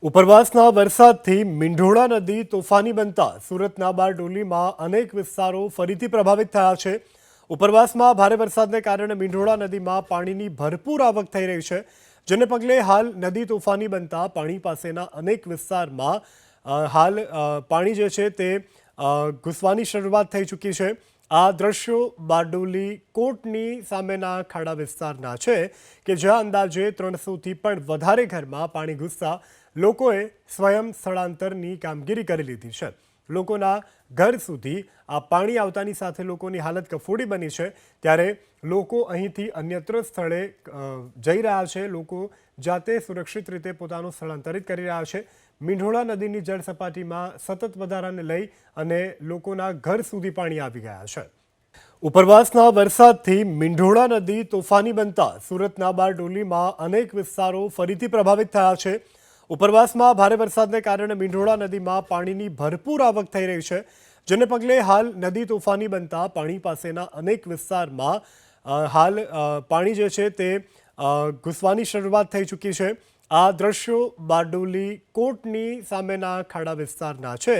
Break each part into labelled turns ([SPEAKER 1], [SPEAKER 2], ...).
[SPEAKER 1] ઉપરવાસના વરસાદથી મીંઢોળા નદી તોફાની બનતા સુરતના બારડોલીમાં અનેક વિસ્તારો ફરીથી પ્રભાવિત થયા છે। ઉપરવાસમાં ભારે વરસાદને કારણે મીંઢોળા નદીમાં પાણીની ભરપૂર આવક થઈ રહી છે, જેને પગલે હાલ નદી તોફાની બનતા પાણી પાસેના અનેક વિસ્તારમાં હાલ પાણી જે છે તે ઘૂસવાની શરૂઆત થઈ ચૂકી છે। આ દ્રશ્યો બારડોલી કોટની સામેના ખાડા વિસ્તારના છે કે જ્યાં અંદાજે 300થી પણ વધારે ઘરમાં પાણી ઘૂસતા લોકોએ સ્વયં સ્થળાંતરની કામગીરી કરી લીધી છે। લોકોના ઘર સુધી આ પાણી આવતાની સાથે લોકોની હાલત કફોડી બની છે, ત્યારે લોકો અહીંથી અન્યત્ર સ્થળે જઈ રહ્યા છે। લોકો જાતે સુરક્ષિત રીતે પોતાનું સ્થળાંતરિત કરી રહ્યા છે। મીંઢોળા નદીની જળ સપાટીમાં સતત વધારાને લઈ અને લોકોના ઘર સુધી પાણી આવી ગયા છે। ઉપરવાસના વરસાદથી મીંઢોળા નદી તોફાની બનતા સુરતના બારડોલીમાં અનેક વિસ્તારો ફરીથી પ્રભાવિત થયા છે। ઉપરવાસમાં ભારે વરસાદને કારણે મીંઢોળા નદીમાં પાણીની ભરપૂર આવક થઈ રહી છે, જેને પગલે હાલ નદી તોફાની બનતા પાણી પાસેના અનેક વિસ્તારમાં હાલ પાણી જે છે તે ઘૂસવાની શરૂઆત થઈ ચૂકી છે। આ દ્રશ્યો બારડોલી કોટની સામેના ખાડા વિસ્તારના છે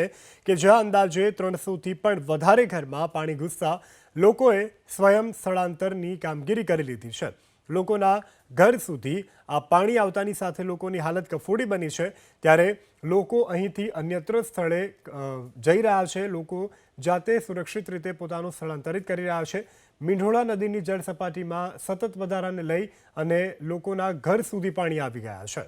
[SPEAKER 1] કે જ્યાં અંદાજે 300થી પણ વધારે ઘરમાં પાણી ઘૂસતા લોકોએ સ્વયં સ્થળાંતરની કામગીરી કરી લીધી છે। લોકોના ઘર સુધી આ પાણી આવતાની સાથે લોકોની હાલત કફોડી બની છે, ત્યારે લોકો અહીંથી અન્યત્ર સ્થળે જઈ રહ્યા છે। લોકો જાતે સુરક્ષિત રીતે પોતાનું સ્થળાંતરિત કરી રહ્યા છે। મીંઢોળા નદીની જળ સપાટીમાં સતત વધારાને લઈ અને લોકોના ઘર સુધી પાણી આવી ગયા છે।